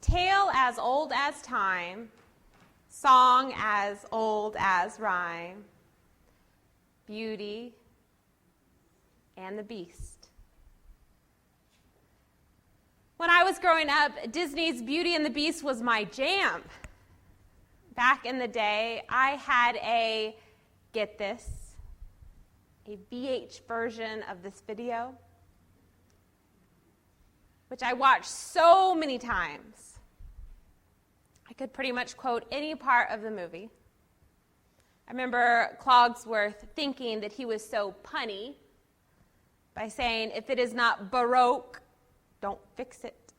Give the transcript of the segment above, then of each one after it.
tale as old as time, song as old as rhyme, Beauty and the Beast. When I was growing up, Disney's Beauty and the Beast was my jam. Back in the day, I had a VH version of this video, which I watched so many times. I could pretty much quote any part of the movie. I remember Clogsworth thinking that he was so punny by saying, "If it is not Baroque, don't fix it."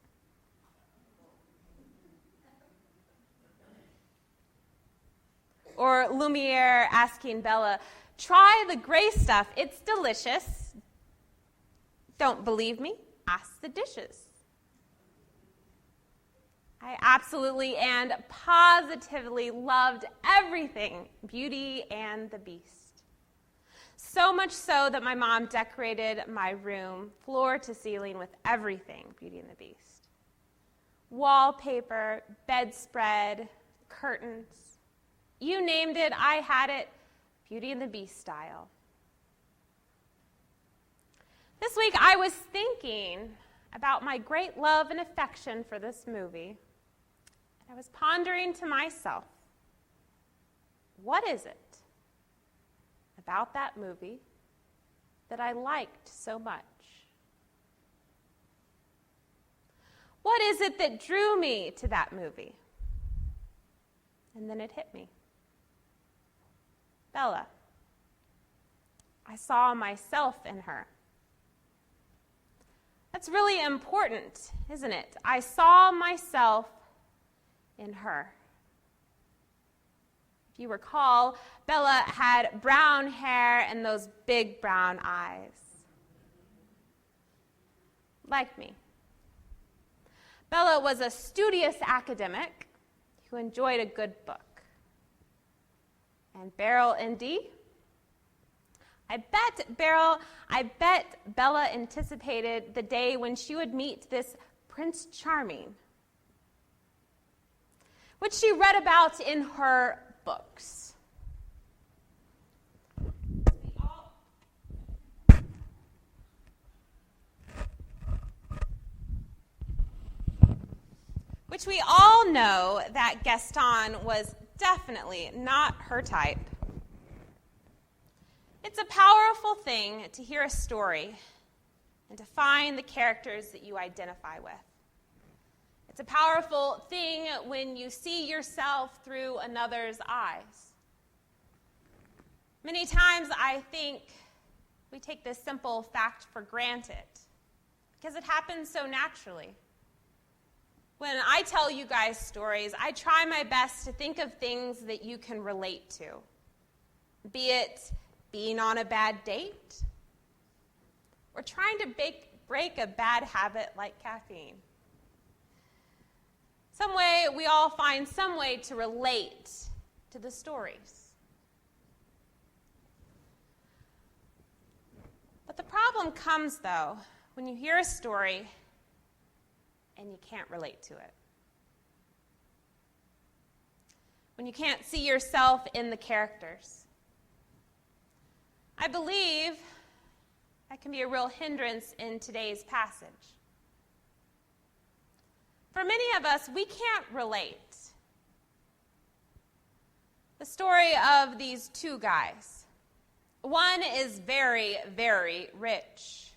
Or Lumiere asking Bella, "Try the gray stuff, it's delicious. Don't believe me? Ask the dishes." I absolutely and positively loved everything Beauty and the Beast. So much so that my mom decorated my room floor to ceiling with everything Beauty and the Beast. Wallpaper, bedspread, curtains. You named it, I had it, Beauty and the Beast style. This week I was thinking about my great love and affection for this movie. And I was pondering to myself, what is it about that movie that I liked so much? What is it that drew me to that movie? And then it hit me. Bella. I saw myself in her. That's really important, isn't it? I saw myself in her. If you recall, Bella had brown hair and those big brown eyes. Like me. Bella was a studious academic who enjoyed a good book. And Beryl and Dee? I bet Bella anticipated the day when she would meet this Prince Charming, which she read about in her books. Which we all know that Gaston was definitely not her type. It's a powerful thing to hear a story and to find the characters that you identify with. It's a powerful thing when you see yourself through another's eyes. Many times I think we take this simple fact for granted because it happens so naturally. When I tell you guys stories, I try my best to think of things that you can relate to, be it being on a bad date or trying to break a bad habit like caffeine. Some way, we all find some way to relate to the stories. But the problem comes, though, when you hear a story and you can't relate to it. When you can't see yourself in the characters. I believe that can be a real hindrance in today's passage. For many of us, we can't relate. The story of these two guys. One is very, very rich.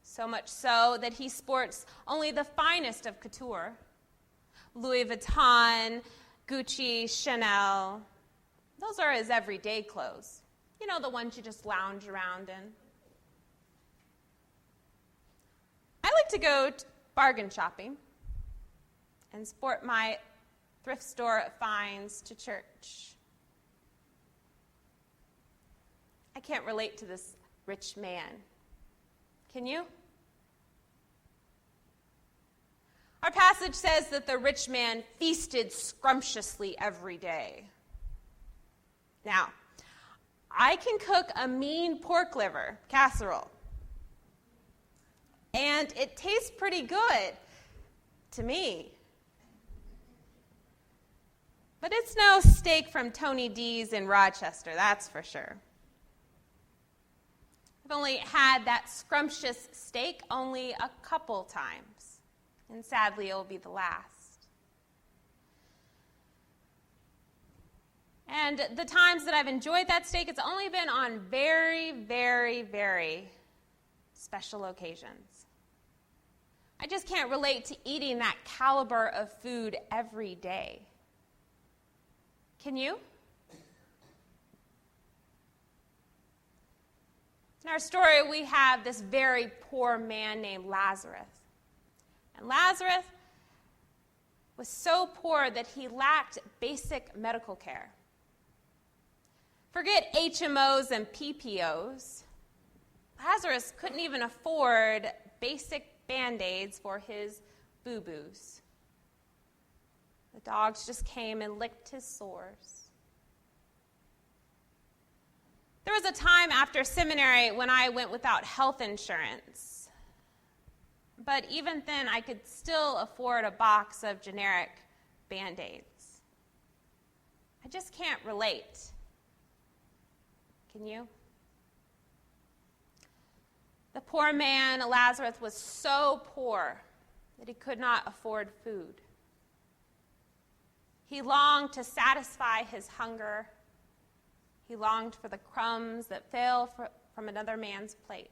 So much so that he sports only the finest of couture. Louis Vuitton, Gucci, Chanel. Those are his everyday clothes. You know, the ones you just lounge around in. I like to go bargain shopping and sport my thrift store finds to church. I can't relate to this rich man. Can you? Our passage says that the rich man feasted scrumptiously every day. Now, I can cook a mean pork liver casserole, and it tastes pretty good to me. But it's no steak from Tony D's in Rochester, that's for sure. I've only had that scrumptious steak only a couple times, and sadly it will be the last. And the times that I've enjoyed that steak, it's only been on very, very, very special occasions. I just can't relate to eating that caliber of food every day. Can you? In our story, we have this very poor man named Lazarus. And Lazarus was so poor that he lacked basic medical care. Forget HMOs and PPOs. Lazarus couldn't even afford basic Band-Aids for his boo-boos. The dogs just came and licked his sores. There was a time after seminary when I went without health insurance. But even then, I could still afford a box of generic Band-Aids. I just can't relate. Can you? The poor man, Lazarus, was so poor that he could not afford food. He longed to satisfy his hunger. He longed for the crumbs that fell from another man's plate.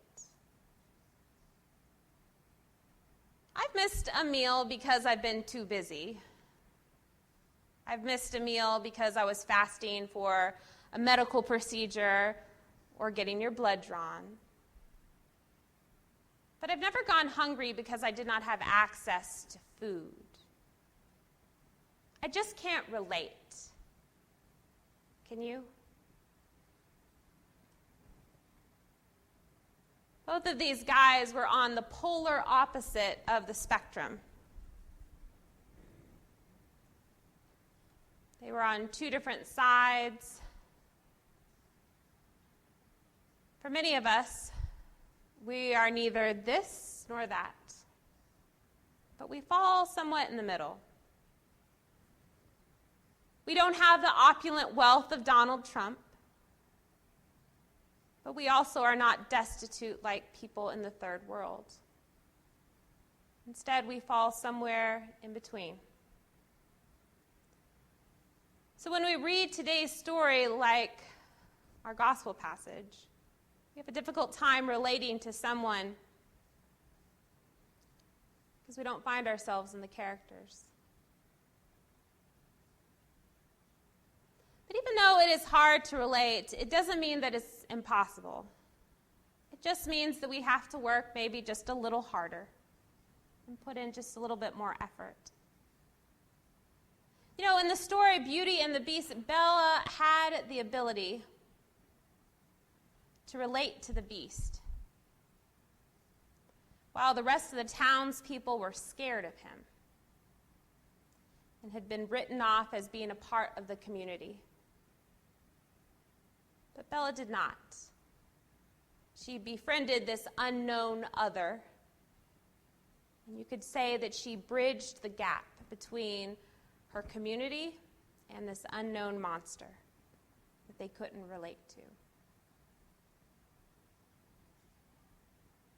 I've missed a meal because I've been too busy. I've missed a meal because I was fasting for a medical procedure or getting your blood drawn. But I've never gone hungry because I did not have access to food. I just can't relate. Can you? Both of these guys were on the polar opposite of the spectrum. They were on two different sides. For many of us, we are neither this nor that, but we fall somewhat in the middle. We don't have the opulent wealth of Donald Trump, but we also are not destitute like people in the third world. Instead, we fall somewhere in between. So when we read today's story like our gospel passage, we have a difficult time relating to someone because we don't find ourselves in the characters. But even though it is hard to relate, it doesn't mean that it's impossible. It just means that we have to work maybe just a little harder and put in just a little bit more effort. You know, in the story Beauty and the Beast, Bella had the ability to relate to the beast, while the rest of the townspeople were scared of him and had been written off as being a part of the community. But Bella did not. She befriended this unknown other, and you could say that she bridged the gap between her community and this unknown monster that they couldn't relate to.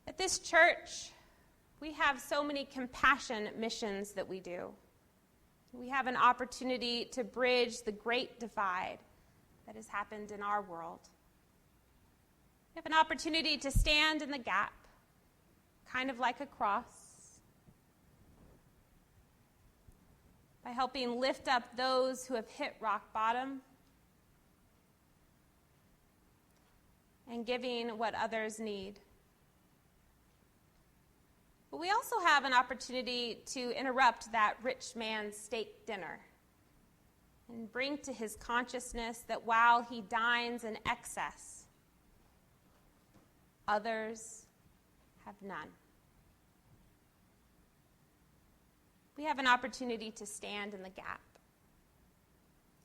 At this church, we have so many compassion missions that we do. We have an opportunity to bridge the great divide that has happened in our world. We have an opportunity to stand in the gap, kind of like a cross, by helping lift up those who have hit rock bottom and giving what others need. But we also have an opportunity to interrupt that rich man's steak dinner and bring to his consciousness that while he dines in excess, others have none. We have an opportunity to stand in the gap.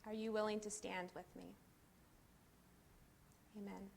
Are you willing to stand with me? Amen.